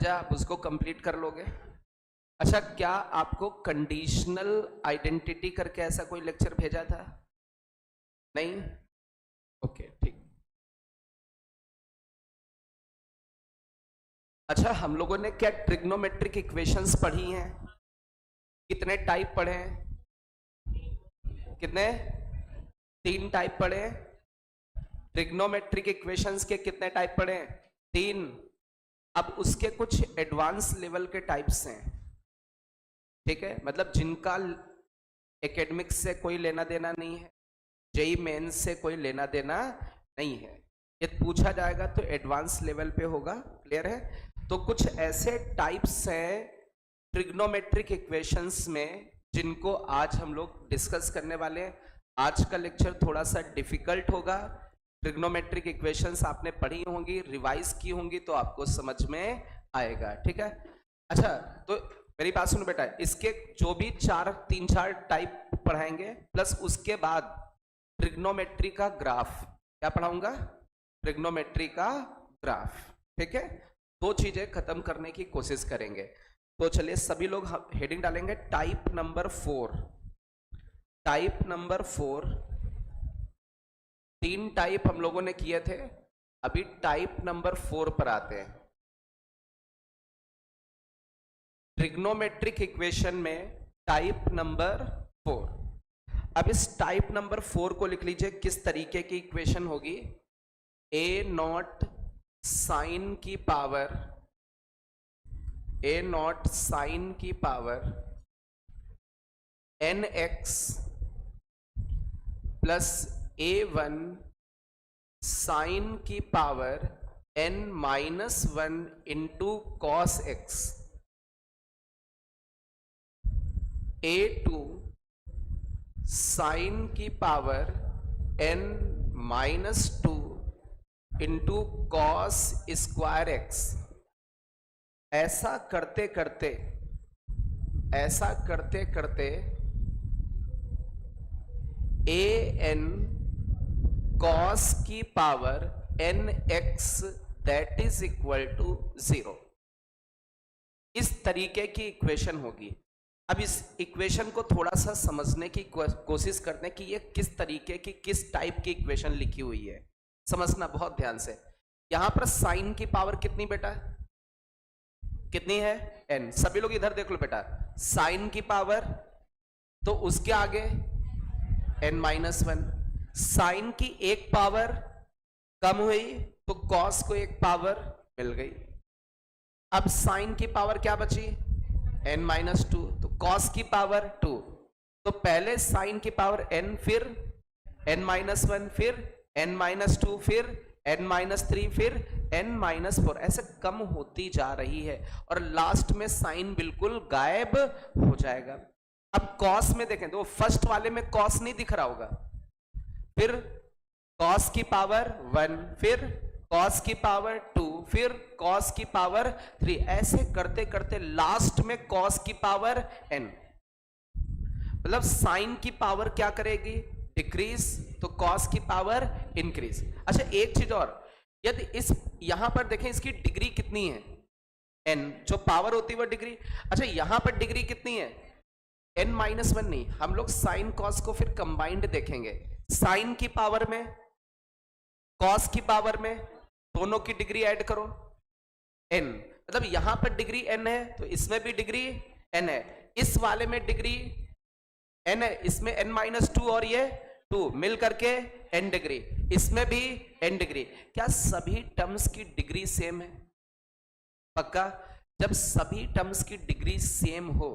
क्या आप उसको कंप्लीट कर लोगे? अच्छा, क्या आपको कंडीशनल आइडेंटिटी करके ऐसा कोई लेक्चर भेजा था? नहीं? ओके, ठीक। अच्छा, हम लोगों ने क्या ट्रिग्नोमेट्रिक इक्वेशंस पढ़ी हैं? कितने टाइप पढ़े हैं? कितने? 3 टाइप पढ़े हैं। ट्रिग्नोमेट्रिक इक्वेशंस के कितने टाइप पढ़े हैं? 3। अब उसके कुछ एडवांस लेवल के टाइप्स हैं, ठीक है, मतलब जिनका एकेडमिक्स से कोई लेना देना नहीं है, जेई मेंस से कोई लेना देना नहीं है। ये पूछा जाएगा तो एडवांस लेवल पे होगा, क्लियर है? तो कुछ ऐसे टाइप्स हैं ट्रिग्नोमेट्रिक इक्वेशंस में जिनको आज हम लोग डिस्कस करने वाले हैं। आज का लेक्चर थोड़ा सा डिफिकल्ट होगा। ट्रिग्नोमेट्रिक इक्वेशंस आपने पढ़ी होंगी, रिवाइज की होंगी, तो आपको समझ में आएगा, ठीक है? अच्छा, तो मेरी बात सुनो बेटा, इसके जो भी 3-4 टाइप पढ़ाएंगे, प्लस उसके बाद ट्रिग्नोमेट्री का ग्राफ, क्या पढ़ाऊंगा? ट्रिग्नोमेट्री का ग्राफ, ठीक है? 2 चीजें खत्म करने की कोशिश करेंगे। तो चलिए सभी लोग हेडिंग डालेंगे type number 4। Type number 4, 3 type हम लोगों ने किए थे, अभी टाइप नंबर 4 पर आते हैं। ट्रिग्नोमेट्रिक इक्वेशन में टाइप नंबर 4। अब इस टाइप नंबर 4 को लिख लीजिए, किस तरीके की इक्वेशन होगी? ए नॉट साइन की पावर, ए नॉट साइन की power n x plus A1 sine की power n-1 into cos x, A2 sine की power n-2 into cos square x. ऐसा करते करते an cos की power nx that is equal to 0। इस तरीके की इक्वेशन होगी। अब इस इक्वेशन को थोड़ा सा समझने की कोशिश करते हैं कि ये किस तरीके की, किस टाइप की इक्वेशन लिखी हुई है। समझना बहुत ध्यान से। यहां पर साइन की पावर कितनी बेटा? कितनी है? n। सभी लोग इधर देख लो बेटा, साइन की पावर, तो उसके आगे n-1। साइन की एक पावर कम हुई तो कॉस को एक पावर मिल गई। अब साइन की पावर क्या बची? n-2, तो कॉस की पावर 2। तो पहले साइन की पावर n, फिर n-1, फिर n-2, फिर n-3, फिर n-4, ऐसे कम होती जा रही है और लास्ट में साइन बिल्कुल गायब हो जाएगा। अब कॉस में देखें तो फर्स्ट वाले में कॉस नहीं दिख रहा होगा, फिर कॉस की पावर 1, फिर कॉस की पावर 2, फिर कॉस की पावर 3, ऐसे करते करते लास्ट में कॉस की पावर n। मतलब साइन की पावर क्या करेगी? डिक्रीज, तो कॉस की पावर इंक्रीज। अच्छा, एक चीज और, यदि इस यहां पर देखें इसकी डिग्री कितनी है? n, जो पावर होती है वो डिग्री। अच्छा, यहां पर डिग्री कितनी है? n-1 नहीं, हम लोग साइन कॉस को फिर कंबाइंड देखेंगे। साइन की पावर में कॉस की पावर में दोनों की डिग्री ऐड करो n, मतलब यहां पर डिग्री n है तो इसमें भी डिग्री n है, इस वाले में डिग्री n है, इसमें n-2 और ये 2 मिल करके n डिग्री, इसमें भी n डिग्री। क्या सभी टर्म्स की डिग्री सेम है? पक्का? जब सभी टर्म्स की डिग्री सेम हो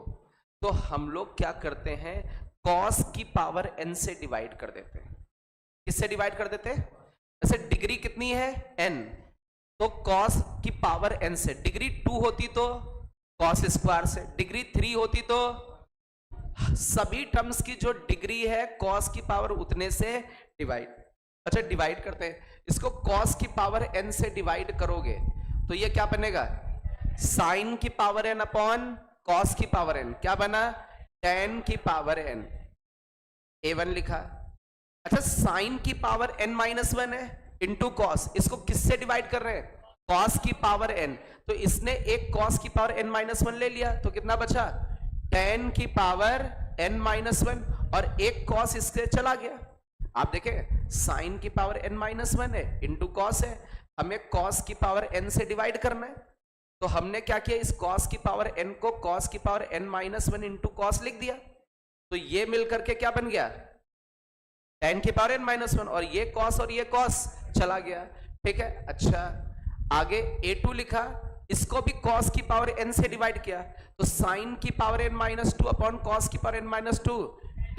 तो हम लोग क्या करते हैं? कॉस की पावर n से डिवाइड कर देते हैं। किससे डिवाइड कर देते हैं? जैसे डिग्री कितनी है? n, तो कॉस की पावर n से। डिग्री 2 होती तो कॉस स्क्वायर से, डिग्री 3 होती तो सभी टर्म्स की जो डिग्री है कॉस की पावर उतने से डिवाइड। अच्छा, डिवाइड करते हैं इसको, कॉस की पावर n से डिवाइड करोगे तो ये क्या बनेगा? साइन की पावर n अपॉन कॉस की पावर n, क्या बना? tan की पावर n, a1 लिखा। अच्छा, साइन की पावर n-1 है इंटू कॉस, इसको किससे डिवाइड कर रहे हैं? कॉस की पावर n, तो इसने एक कॉस की पावर n माइनस वन ले लिया, तो कितना बचा, tan की पावर n माइनस वन, और एक कॉस इससे चला गया। आप देखें साइन की पावर n माइनस वन है इंटू कॉस है, हमें कॉस की पावर n से डिवाइड करना है, तो हमने क्या किया, इस कॉस की पावर n को कॉस की power n minus one into cos लिख दिया, तो ये मिलकर के क्या बन गया, tan की पावर n माइनस वन, और ये कॉस चला गया। ठीक है, अच्छा आगे a2 लिखा, इसको भी cos की पावर n से डिवाइड किया, तो sin की power n minus two upon cos की power n minus two,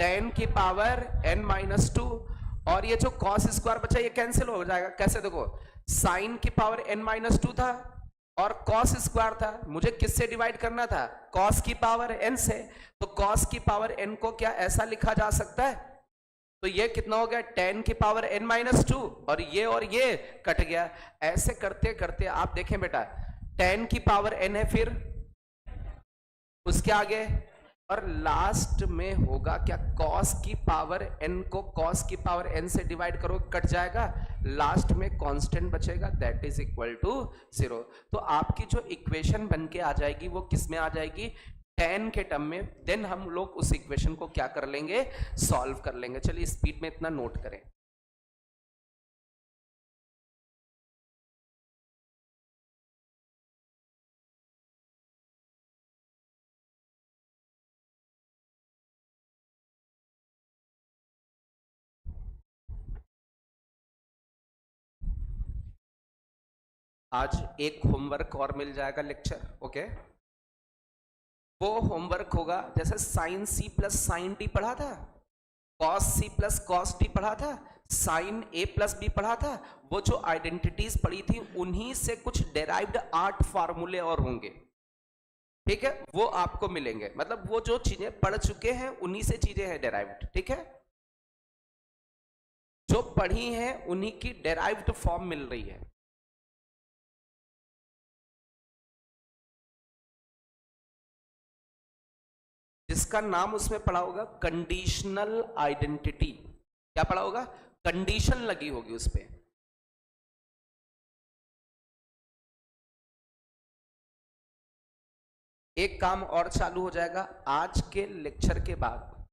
tan की पावर n माइनस टू, और ये जो cos स्क्वायर बचा ये कैंसिल हो जाएगा, कैसे देखो, sin की पावर n माइनस टू था और cos स्क्वायर था, मुझे किससे डिवाइड करना था, cos की पावर n से, तो cos की पावर n को क्या ऐसा लिखा जा सकता है, तो ये कितना हो गया, tan की पावर n माइनस टू, और ये कट गया। ऐसे करते करते आप देखें बेटा, tan की पावर n है, फिर उसके आगे, और लास्ट में होगा क्या, cos की पावर n को cos की पावर n से डिवाइड करो, कट जाएगा, लास्ट में कांस्टेंट बचेगा, दैट इज इक्वल टू 0। तो आपकी जो इक्वेशन बन के आ जाएगी वो किस में आ जाएगी, tan के टर्म में, देन हम लोग उस इक्वेशन को क्या कर लेंगे, सॉल्व कर लेंगे। चलिए स्पीड में इतना नोट करें। आज एक होमवर्क और मिल जाएगा लेक्चर, ओके। वो होमवर्क होगा, जैसे sine C plus sine D पढ़ा था, cos C plus cos D पढ़ा था, साइन ए प्लस बी पढ़ा था, वो जो आइडेंटिटीज पढ़ी थी उन्हीं से कुछ डेराइव्ड 8 फार्मूले और होंगे, ठीक है, वो आपको मिलेंगे, मतलब वो जो चीजें पढ़ चुके हैं उन्हीं से चीजें हैं डेराइव्ड, ठीक है, जो पढ़ी हैं उन्हीं की डेराइव्ड फॉर्म मिल रही है। जिसका नाम उसमें पढ़ा होगा कंडीशनल आइडेंटिटी, क्या पढ़ा होगा, कंडीशन लगी होगी उस पे। एक काम और चालू हो जाएगा आज के लेक्चर के बाद,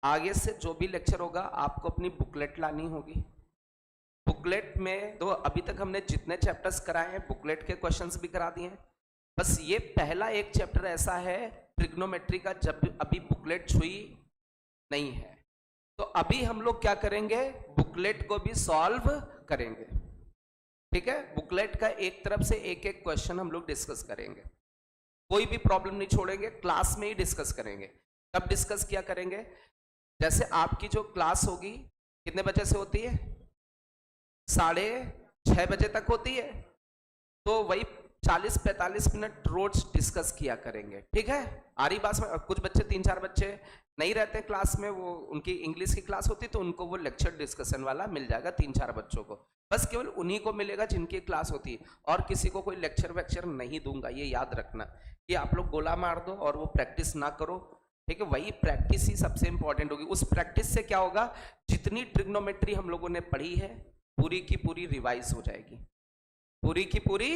आगे से जो भी लेक्चर होगा आपको अपनी बुकलेट लानी होगी। बुकलेट में तो अभी तक हमने जितने चैप्टर्स कराए हैं बुकलेट के क्वेश्चंस भी करा दिए हैं, बस ये पहला एक चैप्टर ऐसा है ट्रिग्नोमेट्री का जब अभी बुकलेट छुई नहीं है, तो अभी हम लोग क्या करेंगे, बुकलेट को भी सॉल्व करेंगे, ठीक है। बुकलेट का एक तरफ से एक एक क्वेश्चन हम लोग डिस्कस करेंगे, कोई भी प्रॉब्लम नहीं छोड़ेंगे, क्लास में ही डिस्कस करेंगे। कब डिस्कस किया करेंगे, जैसे आपकी जो क्लास होगी कितने बजे से होती है, 6:30 बजे तक होती है, तो वही 40-45 मिनट रोज डिस्कस किया करेंगे, ठीक है। आ रही बात में, कुछ बच्चे 3-4 बच्चे नहीं रहते क्लास में, वो उनकी इंग्लिश की क्लास होती तो उनको वो लेक्चर डिस्कशन वाला मिल जाएगा 3-4 बच्चों को, बस केवल उन्हीं को मिलेगा जिनकी क्लास होती है, और किसी को कोई लेक्चर वेक्चर नहीं दूंगा, ये याद रखना कि आप लोग गोला मार दो और वो प्रैक्टिस ना करो, ठीक है। वही प्रैक्टिस ही सबसे इंपॉर्टेंट होगी, उस प्रैक्टिस से क्या होगा, जितनी ट्रिग्नोमेट्री हम लोगों ने पढ़ी है पूरी की पूरी रिवाइज हो जाएगी, पूरी की पूरी,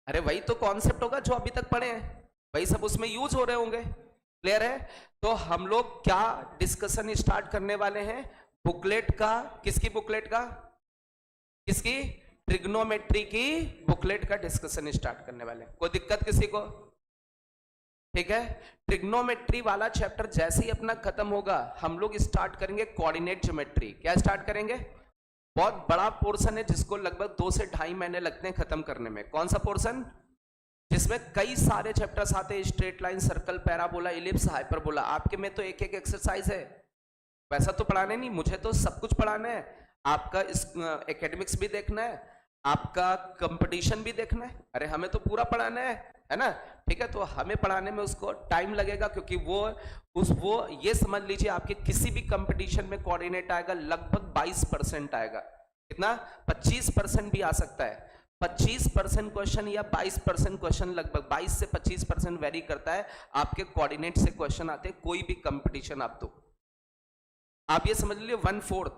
अरे वही तो कॉन्सेप्ट होगा जो अभी तक पढ़े हैं, वही सब उसमें यूज हो रहे होंगे, क्लियर है। तो हम लोग क्या डिस्कशन स्टार्ट करने वाले हैं, बुकलेट का, किसकी बुकलेट का, किसकी, ट्रिग्नोमेट्री की बुकलेट का डिस्कशन स्टार्ट करने वाले हैं। कोई दिक्कत किसी को, ठीक है। ट्रिग्नोमेट्री वाला चैप्टर जैसे ही अपना खत्म होगा हम लोग स्टार्ट करेंगे कोऑर्डिनेट ज्योमेट्री। क्या स्टार्ट करेंगे, बहुत बड़ा पोर्शन है जिसको लगभग 2 से 2.5 महीने लगते हैं खत्म करने में। कौन सा पोर्शन, जिसमें कई सारे चैप्टर्स आते हैं, straight line, circle, parabola, ellipse, hyperbola. आपके में तो एक एक एक्सरसाइज है, वैसा तो पढ़ाने नहीं, मुझे तो सब कुछ पढ़ाना है, आपका एकेडमिक्स भी देखना है, आपका कंपटीशन भी देखना है, अरे हमें तो पूरा पढ़ाना है ना, ठीक है। तो हमें पढ़ाने में उसको टाइम लगेगा, क्योंकि वो ये समझ लीजिए आपके किसी भी कंपटीशन में कोऑर्डिनेट आएगा लगभग 22% आएगा, कितना, 25% भी आ सकता है, 25% क्वेश्चन या 22% क्वेश्चन, लगभग 22 से 25% वेरी करता है, आपके कोऑर्डिनेट से क्वेश्चन आते हैं, कोई भी कंपटीशन आप दो। आप ये समझ लीजिए 1/4,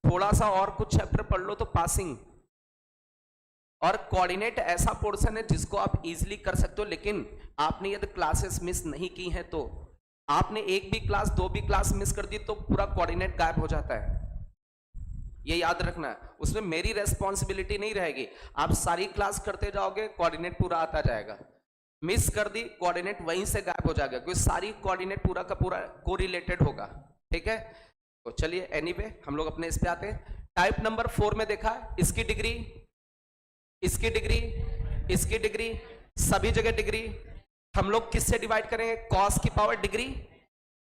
थोड़ा सा और कुछ चैप्टर पढ़ लो तो पासिंग, और कोऑर्डिनेट ऐसा पोर्शन है जिसको आप इजीली कर सकते हो, लेकिन आपने यदि क्लासेस मिस नहीं की हैं तो आपने एक भी क्लास, दो भी क्लास मिस कर दी तो पूरा कोऑर्डिनेट गायब हो जाता है। ये याद रखना, उसमें मेरी रेस्पॉन्सिबिलिटी नहीं रहेगी। आप सारी क्लास करते जाओगे, कोऑर्डिनेट पूरा आता जाएगा। मिस कर दी, कोऑर्डिनेट वहीं से गायब हो जाएगा, क्योंकि सारी कोऑर्डिनेट पूरा का पूरा कोरिलेटेड होगा। ठीक है, तो चलिए एनीवे हम लोग अपने इस पे आते हैं। टाइप नंबर 4 में देखा, इसकी डिग्री, इसकी डिग्री, इसकी डिग्री, सभी जगह डिग्री। हम लोग किससे डिवाइड करेंगे? कॉस की पावर डिग्री,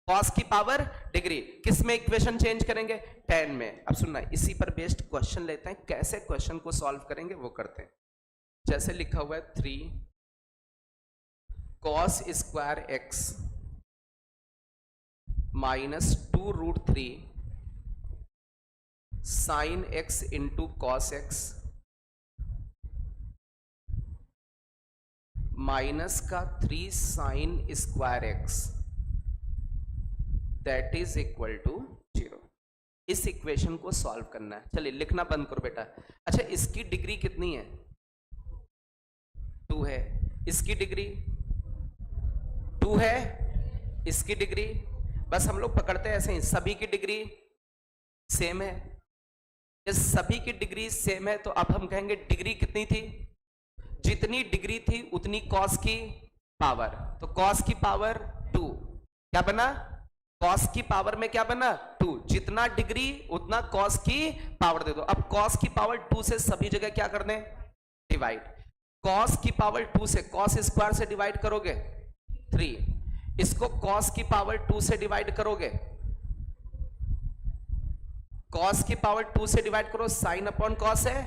कॉस की पावर डिग्री। किस में इक्वेशन चेंज करेंगे? tan में। अब सुनना, इसी पर बेस्ड क्वेश्चन लेते हैं, कैसे क्वेश्चन को सॉल्व करेंगे वो करते हैं। जैसे लिखा हुआ है 3 cos square x minus 2√3 sin x into cos x minus का 3 sin square x that is equal to 0। इस इक्वेशन को सॉल्व करना है। चलिए लिखना बंद करो बेटा। अच्छा, इसकी डिग्री कितनी है? 2 है। इसकी डिग्री 2 है, इसकी डिग्री, बस हम लोग पकड़ते हैं ऐसे ही, सभी की डिग्री सेम है। जब सभी की डिग्री सेम है तो अब हम कहेंगे डिग्री कितनी थी? जितनी डिग्री थी उतनी कॉस की पावर, तो कॉस की पावर 2 क्या बना? कॉस की पावर में क्या बना? 2। जितना डिग्री उतना कॉस की पावर दे दो। अब कॉस की पावर 2 से सभी जगह क्या कर दें? डिवाइड। कॉस की पावर 2 से कॉस स्क्वायर से डिवाइड करोगे 3, इसको कॉस की पावर 2 से डिवाइड करोगे, कॉस की पावर 2 से डिवाइड करो, साइन अपॉन कॉस है,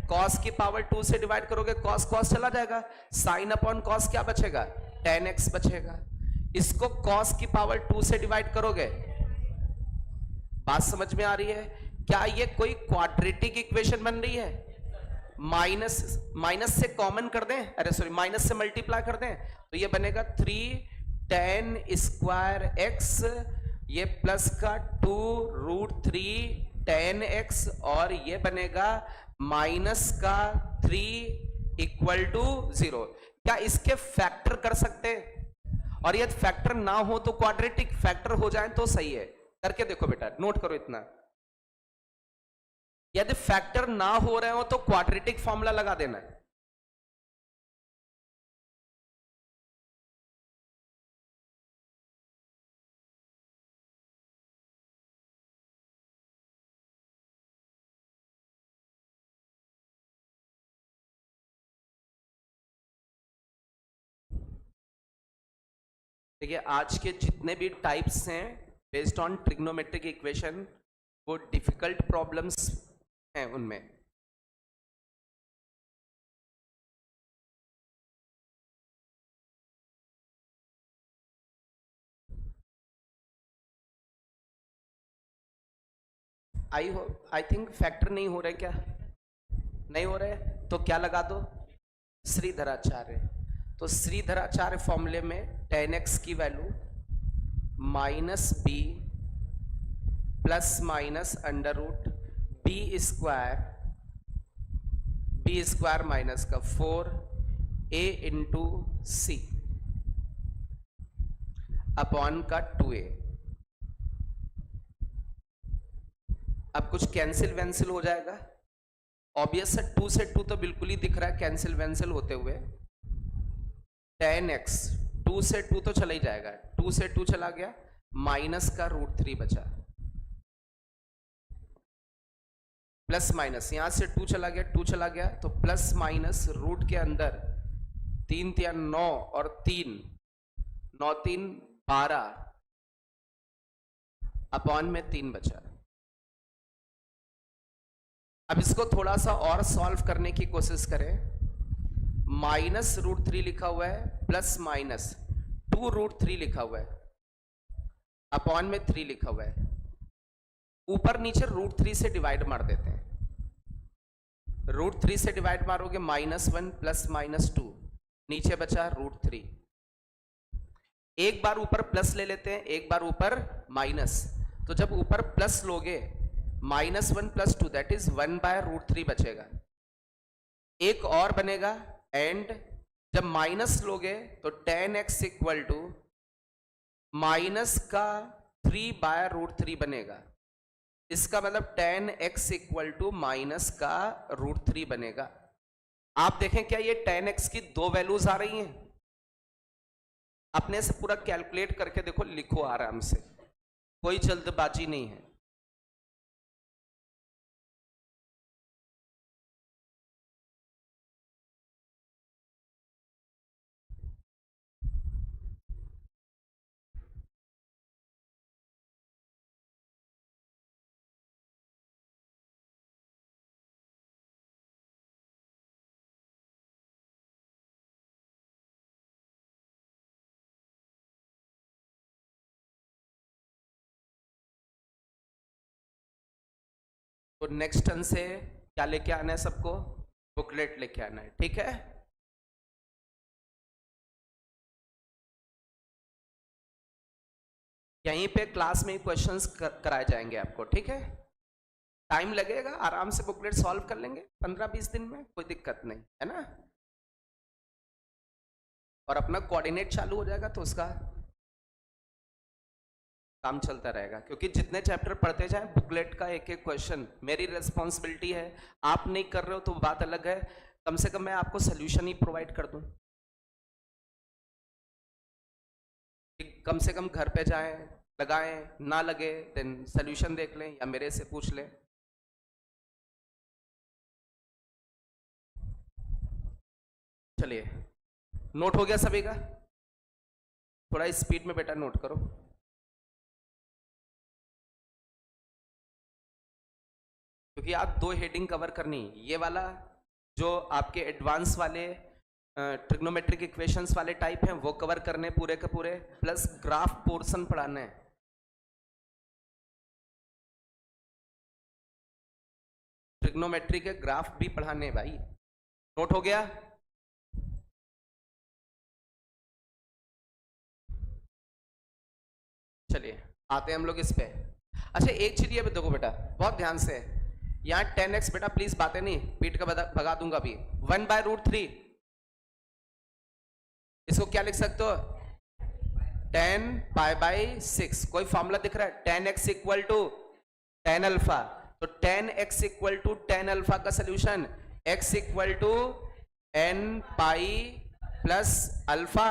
कॉस की पावर 2 से डिवाइड करोगे, कॉस कॉस चला जाएगा, साइन अपॉन कॉस क्या बचेगा? tan x बचेगा। इसको कॉस की पावर 2 से डिवाइड करोगे। बात समझ में आ रही है? क्या ये कोई क्वाड्रेटिक इक्वेशन बन रही है? माइनस से कॉमन कर दें, अरे सॉरी माइनस से मल्टीप्लाई कर दें, तो ये बनेगा 3 tan स्क्वायर x, ये प्लस का 2√3 tan x, और ये बनेगा माइनस का 3 इक्वल टू 0। क्या इसके फैक्टर कर सकते हैं? और यदि फैक्टर ना हो तो क्वाड्रेटिक, फैक्टर हो जाए तो सही है। करके देखो बेटा, नोट करो इतना। यदि फैक्टर ना हो रहे हो तो क्वाड्रेटिक फॉर्मूला लगा देना है। देखिए, आज के जितने भी टाइप्स हैं बेस्ड ऑन ट्रिग्नोमेट्रिक इक्वेशन, वो डिफिकल्ट प्रॉब्लम्स हैं उनमें। आई थिंक फैक्टर नहीं हो रहे, क्या नहीं हो रहे? तो क्या लगा दो? श्रीधराचार्य। तो श्रीधराचार्य फॉर्मूले में tan x की value -b plus minus √b square minus का 4a इंटू सी अपॉन का 2a। अब कुछ कैंसिल वैंसिल हो जाएगा, ऑब्वियस है। 2 से 2 तो बिल्कुल ही दिख रहा है कैंसिल वैंसिल होते हुए। tan x 2 से 2 तो चला ही जाएगा, 2 से 2 चला गया, माइनस का √3 बचा, प्लस माइनस यहां से 2 चला गया, 2 चला गया, तो प्लस माइनस रूट के अंदर 3 3 9 और 3 9 3 12 अपॉन में 3 बचा। अब इसको थोड़ा सा और सॉल्व करने की कोशिश करें। -√3 लिखा हुआ है, प्लस माइनस 2√3 लिखा हुआ है, अपॉन में 3 लिखा हुआ है। ऊपर नीचे √3 से डिवाइड मार देते हैं। √3 से डिवाइड मारोगे -1 प्लस -2, नीचे बचा √3। एक बार ऊपर प्लस ले लेते हैं, एक बार ऊपर माइनस। तो जब ऊपर प्लस लोगे -1 + 2 दैट इज 1/√3 बचेगा। एक और बनेगा एंड जब माइनस लोगे तो tan x equal to minus का 3/√3 बनेगा। इसका मतलब tan x equal to minus का √3 बनेगा। आप देखें क्या ये tan x की दो वैल्यूज आ रही हैं? अपने से पूरा कैलकुलेट करके देखो, लिखो आराम से, कोई जल्दबाजी नहीं है। तो नेक्स्ट टर्न से क्या लेके आना है सबको? बुकलेट लेके आना है, ठीक है? यहीं पे क्लास में क्वेश्चंस कराए जाएंगे आपको, ठीक है? टाइम लगेगा, आराम से बुकलेट सॉल्व कर लेंगे 15-20 दिन में, कोई दिक्कत नहीं है ना। और अपना कोऑर्डिनेट चालू हो जाएगा तो उसका काम चलता रहेगा, क्योंकि जितने चैप्टर पढ़ते जाएं बुकलेट का एक एक क्वेश्चन मेरी रिस्पॉन्सिबिलिटी है। आप नहीं कर रहे हो तो बात अलग है, कम से कम मैं आपको सोल्यूशन ही प्रोवाइड कर दूं। कम से कम घर पे जाएं, लगाएं, ना लगे देन सोल्यूशन देख लें या मेरे से पूछ लें। चलिए, नोट हो गया सभी का? थोड़ा स्पीड में बेटा नोट करो, क्योंकि आप दो हेडिंग कवर करनी, ये वाला जो आपके एडवांस वाले ट्रिग्नोमेट्रिक इक्वेशंस वाले टाइप हैं वो कवर करने पूरे के पूरे, प्लस ग्राफ पोर्शन पढ़ाना है। ट्रिग्नोमेट्री के ग्राफ भी पढ़ाने हैं भाई। नोट हो गया? चलिए आते हैं हम लोग इस पे। अच्छा एक चीज ये देखो बेटा, बहुत ध्यान से, यहाँ 10x बेटा प्लीज बातें नहीं, पीट का भगा दूंगा अभी। 1/√3 इसको क्या लिख सकते हो? 10π/6। कोई फॉर्मूला दिख रहा है? tan x equal to tan alpha, तो tan x equal to tan alpha का solution x equal to n π plus alpha,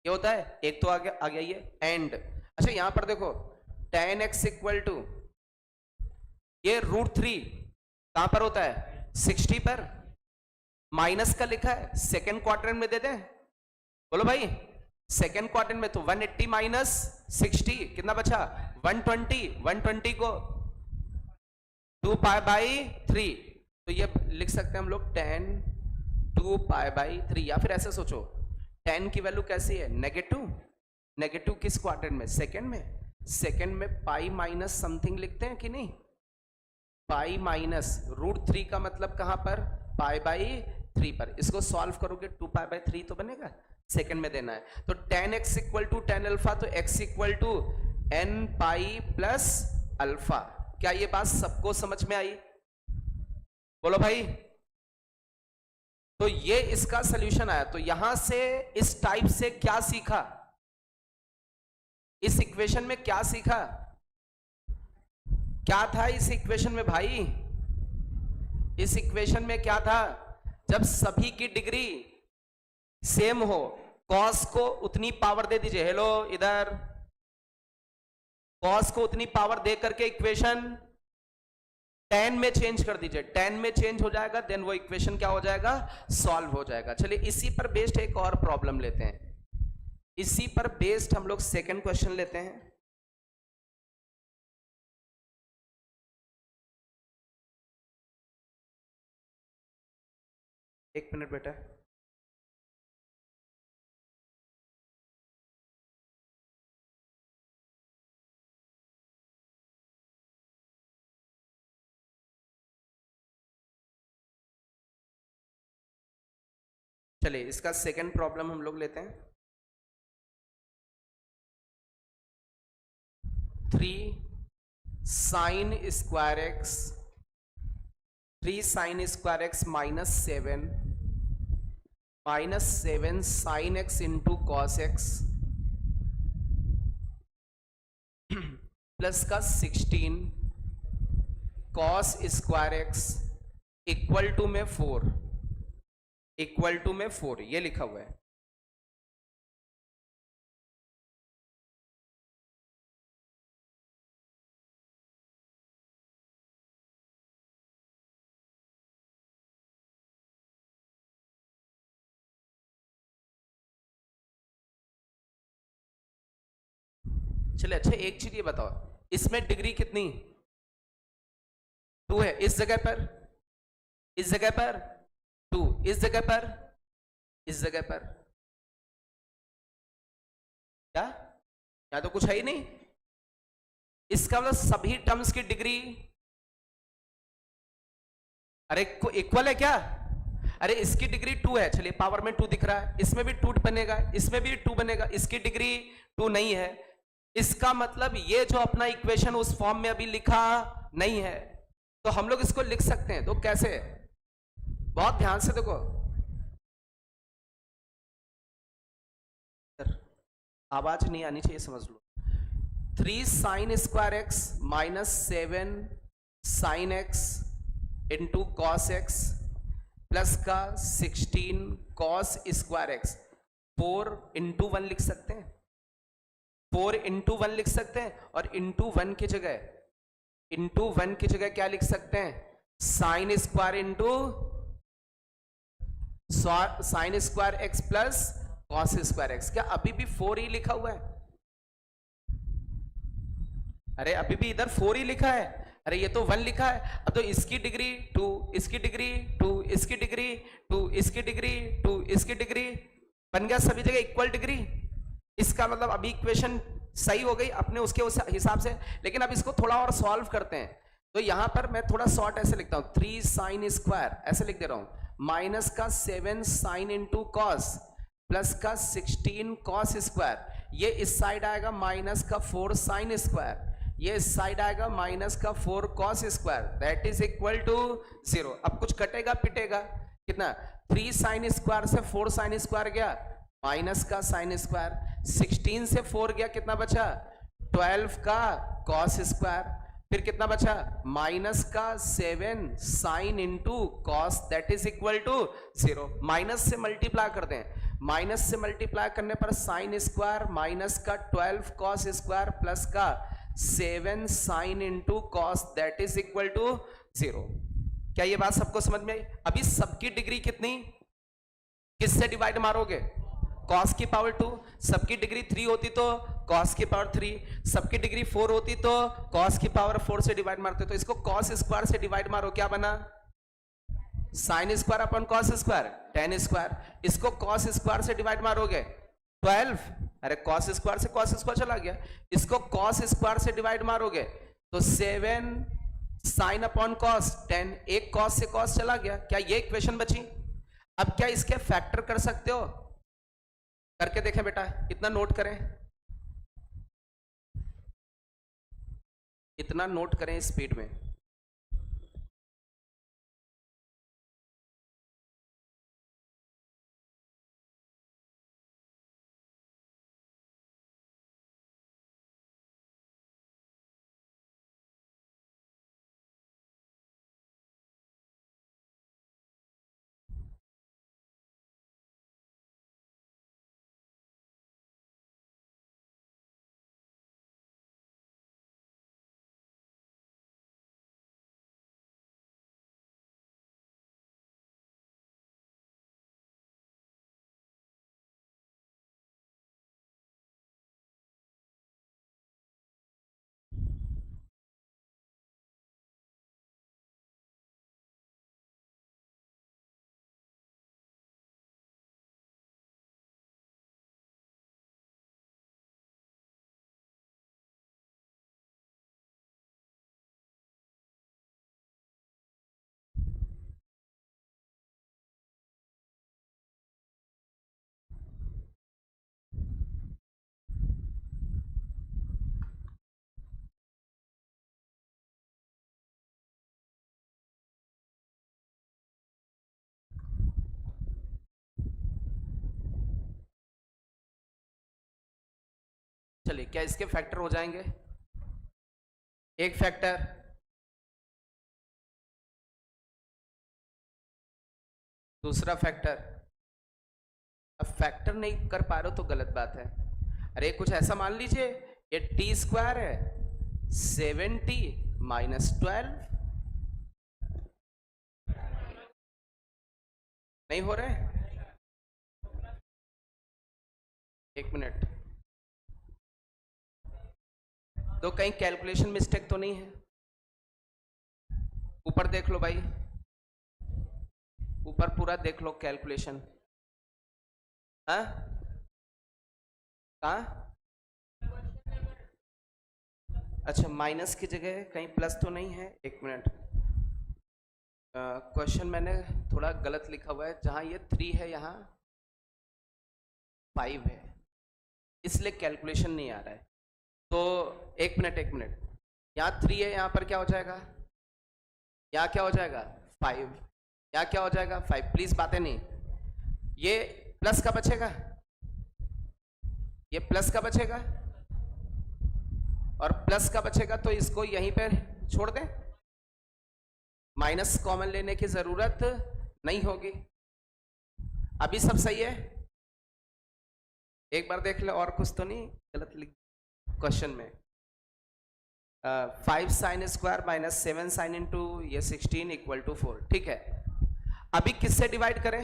ये होता है। एक तो आ गया ये एंड। अच्छा यहां पर देखो, tan x इक्वल टू ये √3 कहां पर होता है? 60 पर। माइनस का लिखा है, सेकेंड क्वाड्रेंट में दे दें? बोलो भाई, सेकेंड क्वाड्रेंट में तो 180 माइनस 60 कितना बचा? 120। 120 को 2π/3, तो ये लिख सकते हैं हम लोग tan 2π/3। या फिर ऐसे सोचो, tan की वैल्यू कैसी है? नेगेटिव। नेगेटिव किस क्वाड्रेंट में? सेकेंड में। सेकेंड में पाई माइनस समथिंग लिखते हैं कि नहीं? पाई माइनस √3 का मतलब कहां पर? π/3 पर। इसको सॉल्व करोगे 2π/3 तो बनेगा, सेकंड में देना है। तो tan x equal to tan alpha, तो x equal to n π plus alpha. क्या ये बात सबको समझ में आई? बोलो भाई। तो ये इसका सॉल्यूशन आया। तो यहां से इस टाइप से क्या सीखा? इस इक्वेशन में क्या सीखा? क्या था इस इक्वेशन में भाई? इस इक्वेशन में क्या था? जब सभी की डिग्री सेम हो, कॉस को उतनी पावर दे दीजिए। हेलो इधर, कॉस को उतनी पावर दे करके इक्वेशन tan में चेंज कर दीजिए। tan में चेंज हो जाएगा, देन वो इक्वेशन क्या हो जाएगा? सॉल्व हो जाएगा। चलिए इसी पर बेस्ड एक और प्रॉब्लम लेते हैं। इसी पर बेस्ड हम लोग सेकंड क्वेश्चन लेते हैं। एक मिनट बेटा। चलिए इसका सेकंड प्रॉब्लम हम लोग लेते हैं। 3 sin² x 3 sine square x minus seven sine x into cos x plus का 16 cos square x equal to में 4 ये लिखा हुआ है। चले अच्छा एक चीज ये बताओ, इसमें डिग्री कितनी 2 है, इस जगह पर 2, इस जगह पर क्या, या तो कुछ है ही नहीं। इसका मतलब सभी टर्म्स की डिग्री अरे इक्वल है क्या? अरे इसकी डिग्री 2 है, चलिए पावर में 2 दिख रहा है, इसमें भी 2 बनेगा, इसमें भी 2 बनेगा, इसकी डिग्री 2 नहीं है। इसका मतलब ये जो अपना इक्वेशन उस फॉर्म में अभी लिखा नहीं है, तो हम लोग इसको लिख सकते हैं। तो कैसे, बहुत ध्यान से देखो, आवाज नहीं आनी चाहिए, समझ लो। 3 sine square x minus 7 sign x into cos x plus का 16 कॉस स्क्वायर एक्स, 4 इंटू 1 लिख सकते हैं, 4 इंटू 1 लिख सकते हैं, और इंटू 1 की जगह क्या लिख सकते हैं, sine square into sine square x plus cos square x. क्या अभी भी 4 ही लिखा हुआ है? अरे अभी भी इधर 4 ही लिखा है, अरे ये तो 1 लिखा है। अब तो इसकी डिग्री 2, इसकी डिग्री 2, इसकी डिग्री 2, इसकी डिग्री 2, इसकी डिग्री, बन गया सभी जगह इक्वल डिग्री। इसका मतलब अभी इक्वेशन सही हो गई अपने उसके उस हिसाब से। लेकिन अब इसको थोड़ा और सॉल्व करते हैं। तो यहां पर मैं थोड़ा शॉर्ट ऐसे लिखता हूं, 3 साइन स्क्वायर ऐसे लिख दे रहा हूं, माइनस का 7 साइन इंटू कॉस प्लस का 16 कॉस स्क्वायर, ये इस साइड आएगा माइनस का 4 साइन स्क्वायर, ये इस साइड आएगा माइनस का 4 cos square, that is equal to 0। अब कुछ कटेगा पिटेगा, कितना, 3 साइन स्क्वायर से 4 साइन स्क्वायर गया, माइनस का साइन स्क्वायर, 16 से 4 गया, कितना बचा, 12 का कॉस स्क्वायर, फिर कितना बचा, माइनस का 7 sine into cos, that is equal to 0। Minus से मल्टीप्लाई कर दें, माइनस से मल्टीप्लाई करने पर साइन स्क्वायर माइनस का 12 कॉस स्क्वायर प्लस का 7 sine into cos, that is equal to 0। क्या ये बात सबको समझ में आई? अभी सबकी डिग्री कितनी, किससे डिवाइड मारोगे, कॉस की पावर 2, सबकी डिग्री 3 होती तो कॉस की पावर 3, सबकी डिग्री 4 होती तो कॉस की पावर 4 से डिवाइड मारते। तो इसको कॉस स्क्वायर से डिवाइड मारो, क्या बना, sine square upon cos square, ten square. इसको कॉस स्क्वायर से डिवाइड मारोगे 12, अरे कॉस स्क्वायर से कॉस स्क्वायर चला गया। इसको कॉस स्क्वायर से डिवाइड मारोगे तो 7 साइन अपॉन कॉस 10, एक कॉस से कॉस चला गया। क्या ये इक्वेशन बची? अब क्या इसके फैक्टर कर सकते हो? करके देखें बेटा, इतना नोट करें, इतना नोट करें स्पीड में। चलिए, क्या इसके फैक्टर हो जाएंगे? एक फैक्टर, दूसरा फैक्टर। अब फैक्टर नहीं कर पा रहे हो तो गलत बात है। अरे कुछ ऐसा मान लीजिए, ये टी स्क्वायर है 70 माइनस 12, नहीं हो रहे? एक मिनट, तो कहीं कैलकुलेशन मिस्टेक तो नहीं है? ऊपर देख लो भाई, ऊपर पूरा देख लो कैलकुलेशन। हाँ, कहाँ? अच्छा, माइनस की जगह कहीं प्लस तो नहीं है? एक मिनट, क्वेश्चन मैंने थोड़ा गलत लिखा हुआ है, जहां ये 3 है यहाँ 5 है, इसलिए कैलकुलेशन नहीं आ रहा है। तो एक मिनट, एक मिनट, यहाँ 3 है, यहाँ पर क्या हो जाएगा? यहाँ क्या हो जाएगा? 5। यहाँ क्या हो जाएगा? 5। प्लीज बातें नहीं, ये प्लस का बचेगा, ये प्लस का बचेगा, और प्लस का बचेगा तो इसको यहीं पर छोड़ दें, माइनस कॉमन लेने की जरूरत नहीं होगी। अभी सब सही है? एक बार देख ले, और कुछ तो नहीं गलत लिख क्वेश्चन में। 5 sine square minus 7 sine into ये 16 इक्वल टू 4, ठीक है। अभी किससे डिवाइड करें?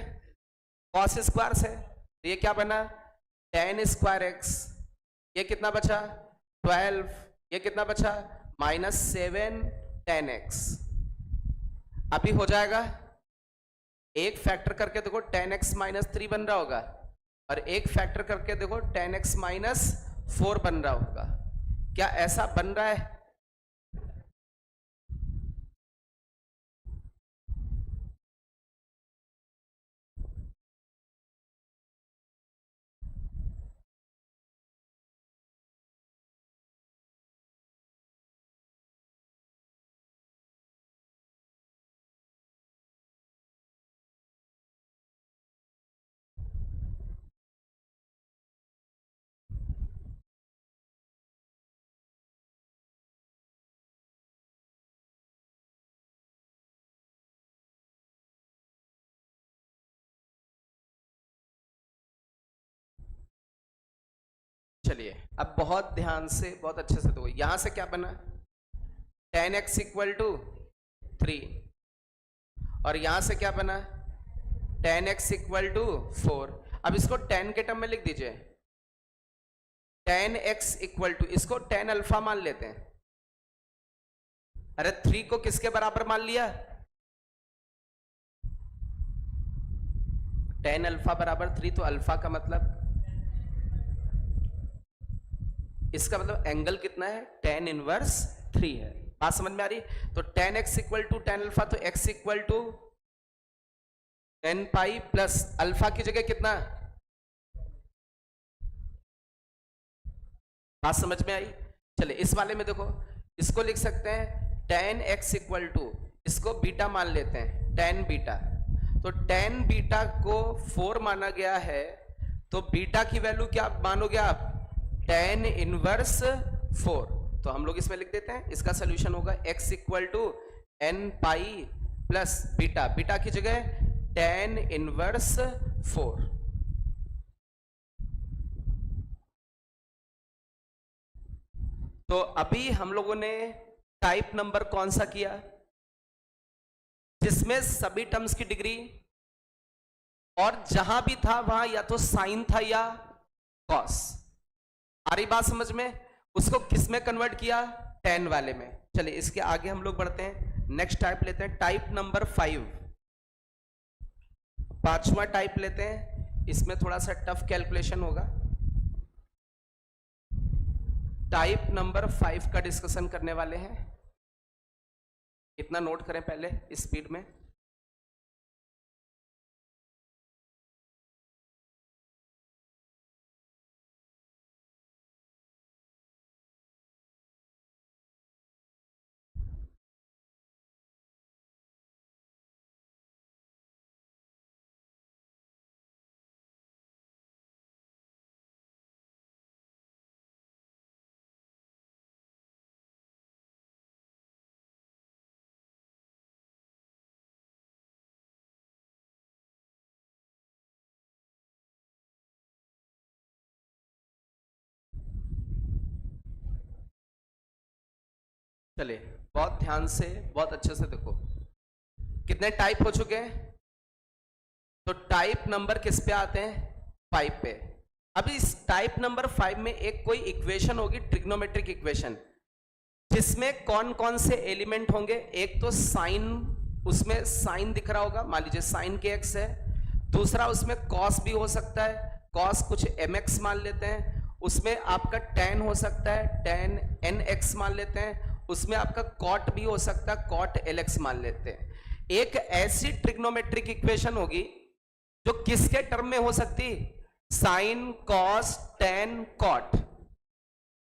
कॉस स्क्वायर से। तो ये क्या बना? tan स्क्वायर एक्स, ये कितना बचा? 12, ये कितना बचा? Minus 7 tan x. अभी हो जाएगा, एक फैक्टर करके देखो tan x माइनस 3 बन रहा होगा, और एक फैक्टर करके देखो tan x माइनस 4 बन रहा होगा। क्या ऐसा बन रहा है? चलिए, अब बहुत ध्यान से, बहुत अच्छे से देखो, यहां से क्या बना? tan x इक्वल टू 3, और यहां से क्या बना? tan x equal to 4। अब इसको tan के टर्म में लिख दीजिए, tan x इक्वल टू, इसको tan अल्फा मान लेते हैं। अरे 3 को किसके बराबर मान लिया? tan अल्फा बराबर 3, तो अल्फा का मतलब, इसका मतलब एंगल कितना है? tan इनवर्स 3 है। बात समझ में आ रही? तो tan x equal to tan alpha, तो x equal to n pi plus alpha की जगह कितना? बात समझ में आई? चले, इस वाले में देखो, इसको लिख सकते हैं tan x इक्वल टू, इसको बीटा मान लेते हैं, tan बीटा। तो tan बीटा को 4 माना गया है, तो बीटा की वैल्यू क्या मानोगे आप? tan inverse 4। तो हम लोग इसमें लिख देते हैं, इसका सोल्यूशन होगा x equal to n pi plus beta, beta की जगह tan इनवर्स 4। तो अभी हम लोगों ने टाइप नंबर कौन सा किया? जिसमें सभी टर्म्स की डिग्री, और जहां भी था वहां या तो साइन था या कॉस। आ रही बात समझ में? उसको किस में कन्वर्ट किया? tan वाले में। चलिए, इसके आगे हम लोग बढ़ते हैं, नेक्स्ट टाइप लेते हैं, टाइप नंबर 5, पांचवा टाइप लेते हैं। इसमें थोड़ा सा टफ कैलकुलेशन होगा। टाइप नंबर 5 का डिस्कशन करने वाले हैं। इतना नोट करें पहले स्पीड में। चलिए बहुत ध्यान से, बहुत अच्छे से देखो, कितने टाइप हो चुके हैं। तो टाइप नंबर किस पे आते हैं? 5 पे। अभी इस टाइप नंबर 5 में एक कोई इक्वेशन होगी, ट्रिग्नोमेट्रिक इक्वेशन, जिसमें कौन कौन से एलिमेंट होंगे। एक तो साइन, उसमें साइन दिख रहा होगा, मान लीजिए साइन के एक्स है। दूसरा उसमें कॉस भी हो सकता है, कॉस कुछ एम एक्स मान लेते हैं। उसमें आपका टेन हो सकता है, टेन एन एक्स मान लेते हैं। उसमें आपका कॉट भी हो सकता है, कॉट एल एक्स मान लेते हैं। एक ऐसी ट्रिग्नोमेट्रिक इक्वेशन होगी जो किसके टर्म में हो सकती? Sine, cos, tan, cot.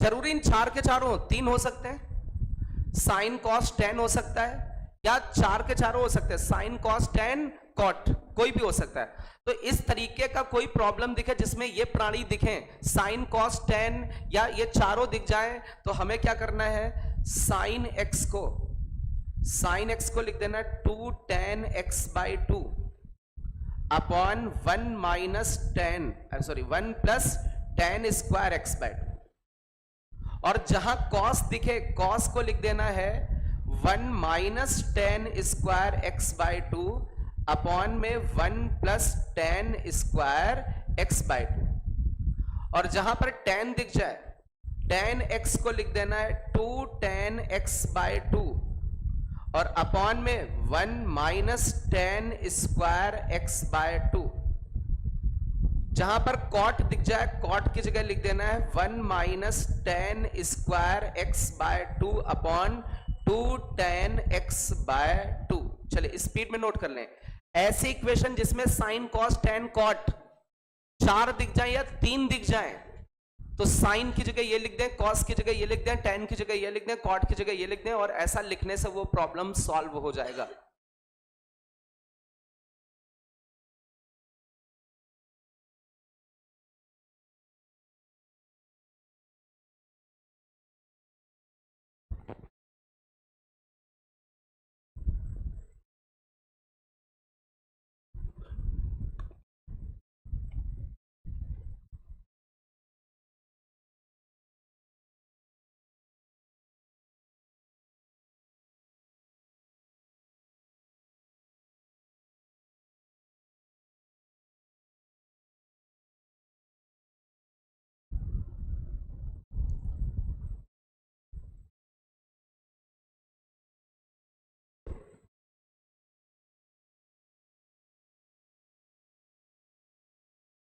जरूरी इन चार के चारों, 3 हो सकते हैं, साइन कॉस टेन हो सकता है, या 4 के चारों हो सकते हैं, साइन कॉस टेन कॉट, कोई भी हो सकता है। तो इस तरीके का कोई प्रॉब्लम दिखे जिसमें ये प्राणी दिखे, साइन कॉस टेन या ये चारों दिख जाए, तो हमें क्या करना है? साइन एक्स को लिख देना 2 tan x by 2 upon 1 minus 1 plus tan square x by 2। और जहां कॉस दिखे, कॉस को लिख देना है 1 minus tan square x by 2 upon में 1 plus tan square x by 2। और जहां पर tan दिख जाए, tan x को लिख देना है 2 tan x बाई 2 और अपॉन में 1 minus tan square x by 2। जहां पर कॉट दिख जाए, कॉट की जगह लिख देना है 1 minus tan square x by 2 upon 2 tan x by 2। चलिए स्पीड में नोट कर लें। ऐसी इक्वेशन जिसमें साइन कॉस टेन कॉट 4 दिख जाए या 3 दिख जाए, तो साइन की जगह ये लिख दें, कॉस की जगह ये लिख दें, टेन की जगह ये लिख दें, कॉट की जगह ये लिख दें, और ऐसा लिखने से वो प्रॉब्लम सॉल्व हो जाएगा।